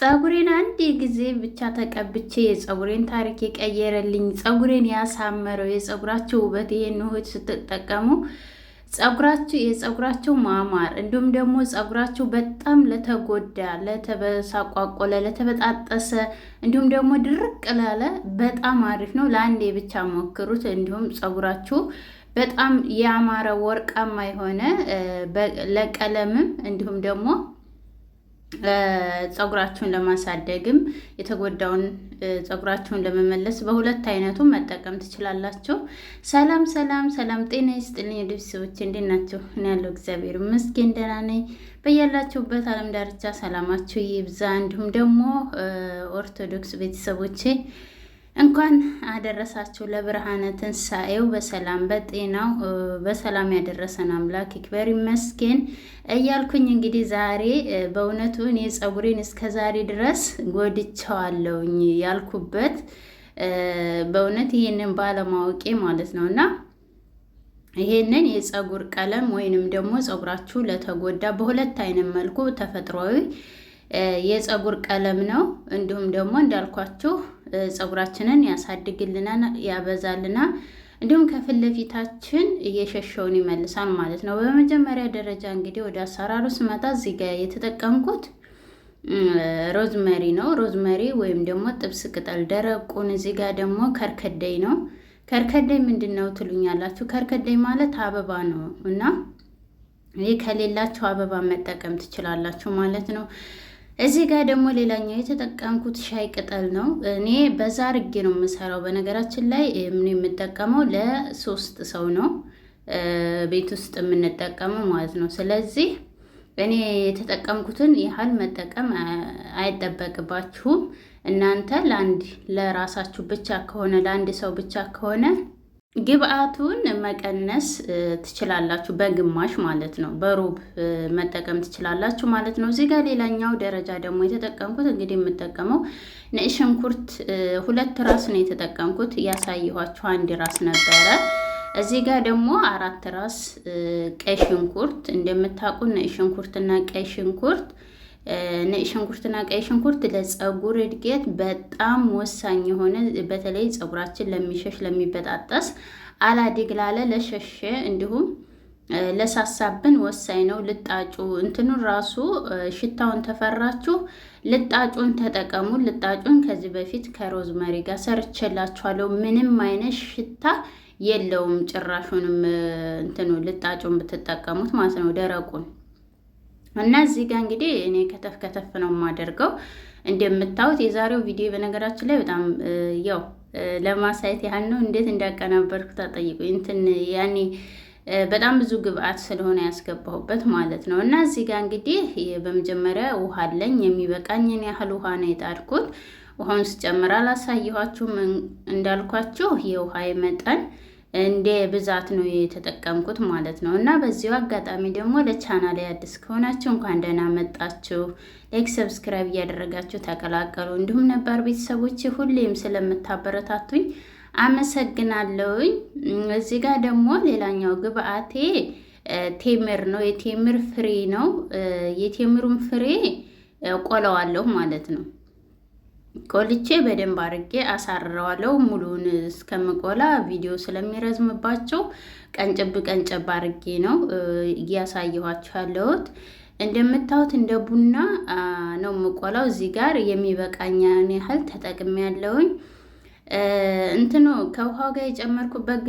ፀጉሬን አንድ ጊዜ ብቻ ተቀብቼ የፀጉሬን ታሪክ የቀየረልኝ ፀጉሬን ያሳመረው የፀጉራቸው ውበት ይሄን ውህድ ስትጠቀሙ የፀጉራቸው ማማር እንዲሁም ደግሞ ፀጉራቸው በጣም ለተጎዳ፣ ለተበሳቋቆለ፣ ለተበጣጠሰ እንዲሁም ደግሞ ድርቅ ላለ በጣም አሪፍ ነው። ለአንዴ ብቻ ሞክሩት። እንዲሁም ፀጉራችሁ በጣም ያማረ ወርቃማ የሆነ ለቀለምም እንዲሁም ደግሞ ፀጉራችሁን ለማሳደግም የተጎዳውን ፀጉራችሁን ለመመለስ በሁለት አይነቱ መጠቀም ትችላላችሁ። ሰላም ሰላም ሰላም፣ ጤና ይስጥልኝ ቤተሰቦቼ፣ እንዴት ናችሁ? እኔ ያለው እግዚአብሔር ይመስገን ደህና ነኝ። በያላችሁበት ዓለም ዳርቻ ሰላማችሁ ይብዛ። እንዲሁም ደግሞ ኦርቶዶክስ ቤተሰቦቼ እንኳን አደረሳችሁ ለብርሃነ ትንሣኤው። በሰላም በጤናው በሰላም ያደረሰን አምላክ ይክበር ይመስገን እያልኩኝ እንግዲህ ዛሬ በእውነቱ እኔ ፀጉሬን እስከ ዛሬ ድረስ ጎድቼዋለሁኝ ያልኩበት በእውነት ይሄንን ባለማወቄ ማለት ነው። እና ይሄንን የፀጉር ቀለም ወይንም ደግሞ ፀጉራችሁ ለተጎዳ በሁለት አይነት መልኩ ተፈጥሯዊ የፀጉር ቀለም ነው። እንዲሁም ደግሞ እንዳልኳችሁ ፀጉራችንን ያሳድግልናል፣ ያበዛልናል፣ እንዲሁም ከፊት ለፊታችን እየሸሸውን ይመልሳል ማለት ነው። በመጀመሪያ ደረጃ እንግዲህ ወደ አሰራሩ ስመጣ እዚህ ጋር የተጠቀምኩት ሮዝመሪ ነው። ሮዝመሪ ወይም ደግሞ ጥብስ ቅጠል ደረቁን። እዚህ ጋር ደግሞ ከርከደይ ነው። ከርከደይ ምንድን ነው ትሉኛላችሁ? ከርከደይ ማለት አበባ ነው እና ይህ ከሌላችሁ አበባ መጠቀም ትችላላችሁ ማለት ነው። እዚህ ጋር ደግሞ ሌላኛው የተጠቀምኩት ሻይ ቅጠል ነው። እኔ በዛ አድርጌ ነው የምሰራው። በነገራችን ላይ ምን የምጠቀመው ለሶስት ሰው ነው ቤት ውስጥ የምንጠቀመው ማለት ነው። ስለዚህ እኔ የተጠቀምኩትን ያህል መጠቀም አይጠበቅባችሁም። እናንተ ለራሳችሁ ብቻ ከሆነ ለአንድ ሰው ብቻ ከሆነ ግብአቱን መቀነስ ትችላላችሁ፣ በግማሽ ማለት ነው። በሩብ መጠቀም ትችላላችሁ ማለት ነው። እዚህ ጋር ሌላኛው ደረጃ ደግሞ የተጠቀምኩት እንግዲህ የምጠቀመው ነጭ ሽንኩርት 2 ራስ ነው የተጠቀምኩት። ያሳየኋችሁ 1 ራስ ነበረ። እዚህ ጋር ደግሞ 4 ራስ ቀይ ሽንኩርት። እንደምታውቁት ነጭ ሽንኩርትና ቀይ ሽንኩርት ቀይ ሽንኩርት ለፀጉር እድገት በጣም ወሳኝ የሆነ በተለይ ፀጉራችን ለሚሸሽ ለሚበጣጠስ አላድግ ላለ ለሸሸ እንዲሁም ለሳሳብን ወሳኝ ነው። ልጣጩ እንትኑን ራሱ ሽታውን ተፈራችሁ ልጣጩን ተጠቀሙ። ልጣጩን ከዚህ በፊት ከሮዝመሪ ጋር ሰርቼላችኋለሁ። ምንም አይነት ሽታ የለውም ጭራሹንም እንትኑ ልጣጩን ብትጠቀሙት ማለት ነው፣ ደረቁን እና እዚህ ጋር እንግዲህ እኔ ከተፍ ነው የማደርገው። እንደምታዩት የዛሬው ቪዲዮ በነገራችን ላይ በጣም ያው ለማሳየት ያህል ነው። እንዴት እንዳቀናበርኩት አጠይቁኝ። እንትን ያኔ በጣም ብዙ ግብአት ስለሆነ ያስገባሁበት ማለት ነው። እና እዚህ ጋር እንግዲህ በመጀመሪያ ውሃ አለኝ። የሚበቃኝን ያህል ውሃ ነው የጣድኩት። ውሃውን ስጨምር አላሳየኋችሁም። እንዳልኳችሁ የውሃ መጠን እንደ ብዛት ነው የተጠቀምኩት ማለት ነው። እና በዚሁ አጋጣሚ ደግሞ ለቻናሌ አዲስ ከሆናችሁ እንኳን ደህና መጣችሁ። ላይክ፣ ሰብስክራይብ እያደረጋችሁ ተቀላቀሉ። እንዲሁም ነባር ቤተሰቦች ሁሌም ስለምታበረታቱኝ አመሰግናለሁኝ። እዚህ ጋር ደግሞ ሌላኛው ግብአቴ ቴምር ነው። የቴምር ፍሬ ነው። የቴምሩን ፍሬ ቆለዋለሁ ማለት ነው። ቆልቼ በደንብ አድርጌ አሳርረዋለሁ። ሙሉውን እስከምቆላ ቪዲዮ ስለሚረዝምባቸው ቀንጨብ አድርጌ ነው እያሳየኋችሁ ያለሁት። እንደምታዩት እንደ ቡና ነው የምቆላው። እዚህ ጋር የሚበቃኝን ያህል ተጠቅሜያለሁኝ። እንትኑ ከውሃው ጋር የጨመርኩበት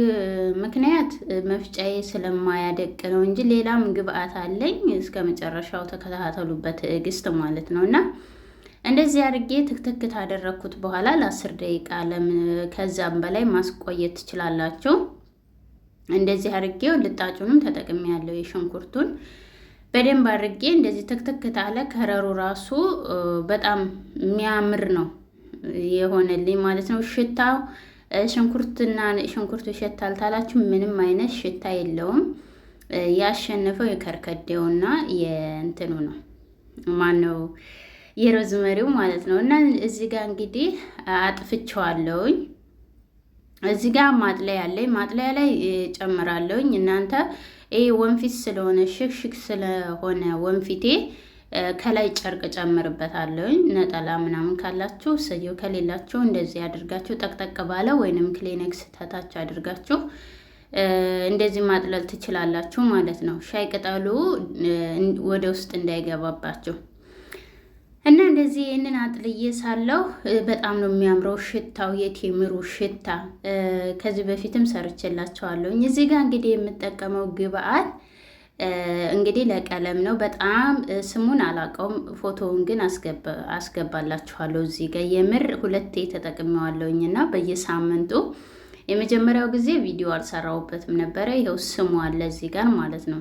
ምክንያት መፍጫዬ ስለማያደቅ ነው እንጂ ሌላም ግብአት አለኝ። እስከ መጨረሻው ተከታተሉበት ትዕግስት ማለት ነው። እና እንደዚህ አድርጌ ትክትክ ታደረኩት በኋላ ለ10 ደቂቃ ከዛም በላይ ማስቆየት ትችላላችሁ። እንደዚህ አድርጌው ልጣጩንም ተጠቅሜያለሁ። የሽንኩርቱን በደንብ አድርጌ እንደዚህ ትክትክ ታለ ከረሩ ራሱ በጣም የሚያምር ነው የሆነልኝ ማለት ነው። ሽታው ሽንኩርቱ ይሸታል ታላችሁ፣ ምንም አይነት ሽታ የለውም። ያሸነፈው የከርከዴውና የእንትኑ ነው ማነው የሮዝመሪው ማለት ነው። እና እዚህ ጋር እንግዲህ አጥፍቼዋለሁኝ። እዚህ ጋር ማጥለያ ላይ ጨምራለሁኝ። እናንተ ይሄ ወንፊት ስለሆነ ሽክሽክ ስለሆነ ወንፊቴ ከላይ ጨርቅ ጨምርበታለሁኝ። ነጠላ ምናምን ካላችሁ ሰየው፣ ከሌላችሁ እንደዚህ አድርጋችሁ ጠቅጠቅ ባለ ወይንም ክሊኔክስ ተታች አድርጋችሁ እንደዚህ ማጥለል ትችላላችሁ ማለት ነው። ሻይ ቅጠሉ ወደ ውስጥ እንዳይገባባችሁ እና እንደዚህ ይህንን አጥልዬ ሳለሁ በጣም ነው የሚያምረው ሽታው፣ የቴምሩ ሽታ። ከዚህ በፊትም ሰርቼላችኋለሁኝ። እዚህ ጋር እንግዲህ የምጠቀመው ግብአት እንግዲህ ለቀለም ነው። በጣም ስሙን አላውቀውም፣ ፎቶውን ግን አስገባላችኋለሁ እዚህ ጋር። የምር ሁለቴ ተጠቅሜዋለሁኝ እና በየሳምንቱ የመጀመሪያው ጊዜ ቪዲዮ አልሰራሁበትም ነበረ። ይኸው ስሙ አለ እዚህ ጋር ማለት ነው።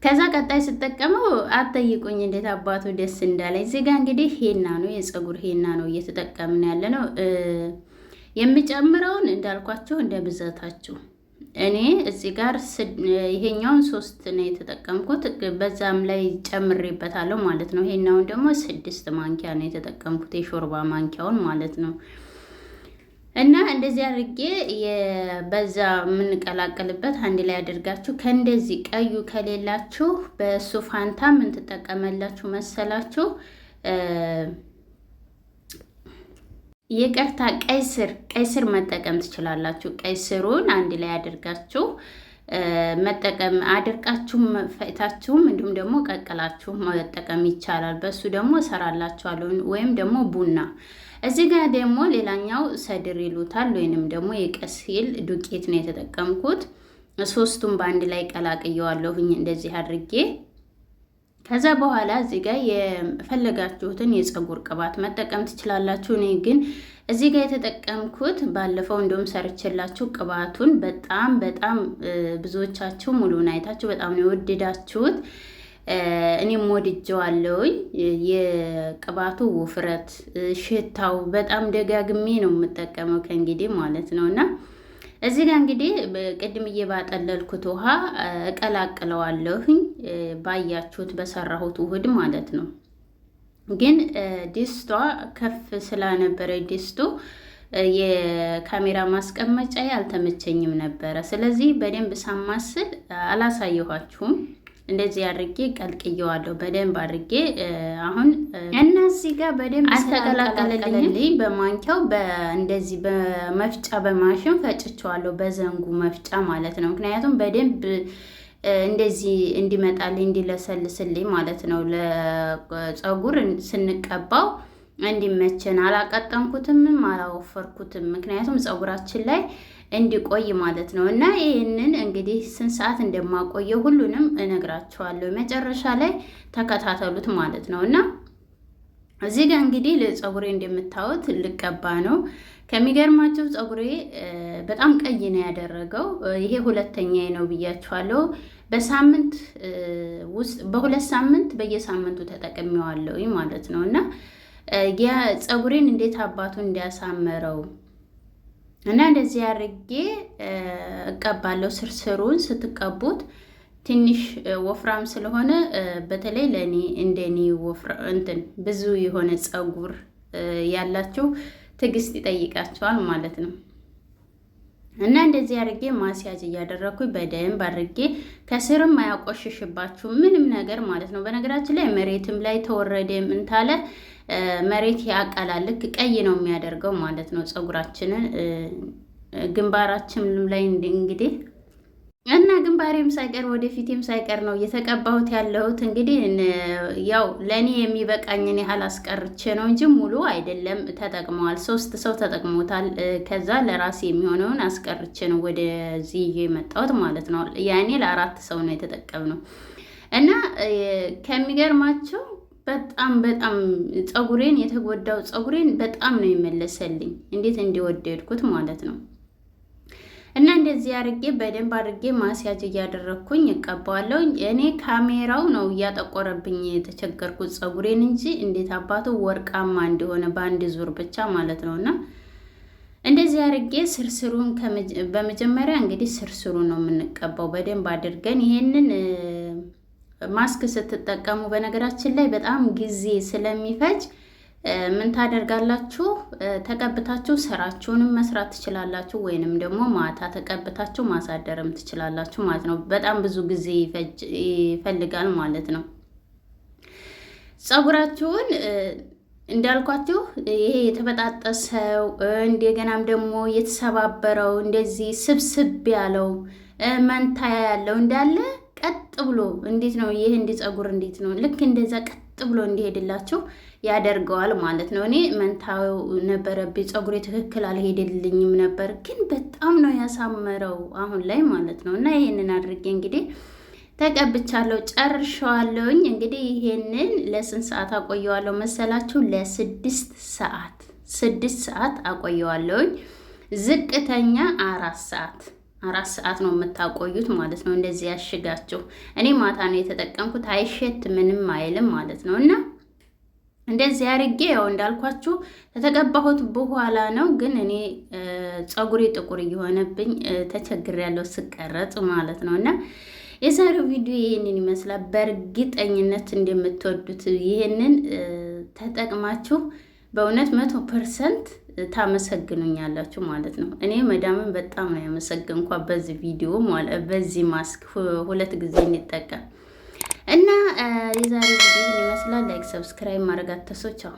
ከዛ ቀጣይ ስጠቀመው አትጠይቁኝ እንዴት አባቱ ደስ እንዳለኝ። እዚህ ጋር እንግዲህ ሄና ነው፣ የፀጉር ሄና ነው እየተጠቀምን ያለ ነው። የምጨምረውን እንዳልኳችሁ እንደ ብዛታችሁ። እኔ እዚህ ጋር ይሄኛውን 3 ነው የተጠቀምኩት፣ በዛም ላይ ጨምሬበታለሁ ማለት ነው። ሄናውን ደግሞ 6 ማንኪያ ነው የተጠቀምኩት፣ የሾርባ ማንኪያውን ማለት ነው። እና እንደዚህ አድርጌ በዛ የምንቀላቀልበት አንድ ላይ አድርጋችሁ ከእንደዚህ ቀዩ ከሌላችሁ በሱ ፋንታ ምን ትጠቀመላችሁ መሰላችሁ? ይቅርታ ቀይ ስር መጠቀም ትችላላችሁ። ቀይ ስሩን አንድ ላይ አድርጋችሁ መጠቀም፣ አድርቃችሁም ፈይታችሁም እንዲሁም ደግሞ ቀቅላችሁ መጠቀም ይቻላል። በሱ ደግሞ እሰራላችኋለሁ። ወይም ደግሞ ቡና። እዚህ ጋር ደግሞ ሌላኛው ሰድር ይሉታል ወይንም ደግሞ የቀሲል ዱቄት ነው የተጠቀምኩት። 3ቱም በአንድ ላይ ቀላቅየዋለሁኝ እንደዚህ አድርጌ። ከዛ በኋላ እዚህ ጋር የፈለጋችሁትን የፀጉር ቅባት መጠቀም ትችላላችሁ። እኔ ግን እዚህ ጋር የተጠቀምኩት ባለፈው እንደውም ሰርችላችሁ ቅባቱን በጣም ብዙዎቻችሁ ሙሉን አይታችሁ በጣም ነው የወደዳችሁት። እኔም ወድጀዋለሁኝ። የቅባቱ ውፍረት፣ ሽታው በጣም ደጋግሜ ነው የምጠቀመው ከእንግዲህ ማለት ነው። እና እዚህ ጋር እንግዲህ ቅድምዬ ባጠለልኩት ውሃ እቀላቅለዋለሁኝ ባያችሁት በሰራሁት ውህድ ማለት ነው። ግን ዲስቷ ከፍ ስላነበረ ዲስቱ የካሜራ ማስቀመጫ አልተመቸኝም ነበረ። ስለዚህ በደንብ ሳማስል አላሳየኋችሁም። እንደዚህ አድርጌ ቀልቅየዋለሁ በደንብ አድርጌ። አሁን እነዚህ ጋር በደንብ አስተቀላቀለልኝ። በማንኪያው እንደዚህ በመፍጫ በማሽን ፈጭቸዋለሁ፣ በዘንጉ መፍጫ ማለት ነው። ምክንያቱም በደንብ እንደዚህ እንዲመጣልኝ እንዲለሰልስልኝ ማለት ነው። ለፀጉር ስንቀባው እንዲመቸን። አላቀጠንኩትም አላወፈርኩትም፣ ምክንያቱም ፀጉራችን ላይ እንዲቆይ ማለት ነው። እና ይህንን እንግዲህ ስንት ሰዓት እንደማቆየው ሁሉንም እነግራችኋለሁ። መጨረሻ ላይ ተከታተሉት ማለት ነው። እና እዚህ ጋር እንግዲህ ለፀጉሬ እንደምታዩት ልቀባ ነው። ከሚገርማቸው ፀጉሬ በጣም ቀይ ነው ያደረገው። ይሄ ሁለተኛዬ ነው ብያችኋለሁ። በሳምንት ውስጥ በ2 ሳምንት በየሳምንቱ ተጠቅሜዋለሁ ማለት ነው። እና ፀጉሬን እንዴት አባቱ እንዲያሳመረው እና እንደዚህ አድርጌ እቀባለሁ። ስርስሩን ስትቀቡት ትንሽ ወፍራም ስለሆነ በተለይ ለኔ እንደኔ ብዙ የሆነ ፀጉር ያላችሁ ትዕግስት ይጠይቃቸዋል ማለት ነው። እና እንደዚህ አድርጌ ማስያዝ እያደረኩኝ በደንብ አድርጌ ከስርም አያቆሽሽባችሁ ምንም ነገር ማለት ነው። በነገራችን ላይ መሬትም ላይ ተወረደ ምን ታለ መሬት ያቃላል። ልክ ቀይ ነው የሚያደርገው ማለት ነው ፀጉራችንን። ግንባራችን ላይ እንግዲህ እና ግንባሬም ሳይቀር ወደፊቴም ሳይቀር ነው እየተቀባሁት ያለሁት። እንግዲህ ያው ለኔ የሚበቃኝን ያህል አስቀርቼ ነው እንጂ ሙሉ አይደለም። ተጠቅመዋል፣ 3 ሰው ተጠቅሞታል። ከዛ ለራሴ የሚሆነውን አስቀርቼ ነው ወደዚህ የመጣሁት ማለት ነው። ያኔ ለ4 ሰው ነው የተጠቀምነው። እና ከሚገርማቸው በጣም ፀጉሬን የተጎዳው ፀጉሬን በጣም ነው የመለሰልኝ፣ እንዴት እንደወደድኩት ማለት ነው። እና እንደዚህ አድርጌ በደንብ አድርጌ ማስያጅ እያደረኩኝ እቀባዋለሁ። እኔ ካሜራው ነው እያጠቆረብኝ የተቸገርኩት ፀጉሬን እንጂ እንዴት አባቱ ወርቃማ እንደሆነ በአንድ ዙር ብቻ ማለት ነውና እንደዚህ አድርጌ ስርስሩን በመጀመሪያ እንግዲህ ስርስሩን ነው የምንቀባው በደንብ አድርገን። ይሄንን ማስክ ስትጠቀሙ በነገራችን ላይ በጣም ጊዜ ስለሚፈጅ ምን ታደርጋላችሁ? ተቀብታችሁ ስራችሁንም መስራት ትችላላችሁ፣ ወይንም ደግሞ ማታ ተቀብታችሁ ማሳደርም ትችላላችሁ ማለት ነው። በጣም ብዙ ጊዜ ይፈልጋል ማለት ነው። ፀጉራችሁን እንዳልኳችሁ ይሄ የተበጣጠሰው እንደገናም ደግሞ የተሰባበረው እንደዚህ ስብስብ ያለው መንታ ያለው እንዳለ ቀጥ ብሎ እንዴት ነው ይሄ እንዲ ፀጉር እንዴት ነው ልክ እንደዛ ቀጥ ብሎ እንዲሄድላችሁ ያደርገዋል ማለት ነው። እኔ መንታው ነበረብኝ ፀጉሬ ትክክል አልሄደልኝም ነበር፣ ግን በጣም ነው ያሳመረው አሁን ላይ ማለት ነው። እና ይሄንን አድርጌ እንግዲህ ተቀብቻለሁ፣ ጨርሻለሁኝ። እንግዲህ ይሄንን ለስንት ሰዓት አቆየዋለሁ መሰላችሁ? ለ6 ሰዓት አቆየዋለሁኝ። ዝቅተኛ 4 ሰዓት ነው የምታቆዩት ማለት ነው። እንደዚህ ያሽጋችሁ። እኔ ማታ ነው የተጠቀምኩት፣ አይሸት ምንም አይልም ማለት ነው። እና እንደዚህ አርጌ ያው እንዳልኳችሁ ተተቀባሁት በኋላ ነው። ግን እኔ ፀጉሬ ጥቁር እየሆነብኝ ተቸግሬያለሁ ስቀረጽ ማለት ነው። እና የዛሬው ቪዲዮ ይሄንን ይመስላል። በእርግጠኝነት እንደምትወዱት ይሄንን ተጠቅማችሁ በእውነት 100% ታመሰግኑኛላችሁ ማለት ነው። እኔ መዳምን በጣም ነው ያመሰግንኳት በዚህ ቪዲዮ ማለት በዚህ ማስክ 2 ጊዜ እንጠቀም እና የዛሬው ቪዲዮ ይመስላል። ላይክ ሰብስክራይብ ማድረግ አትርሱ። ቻው።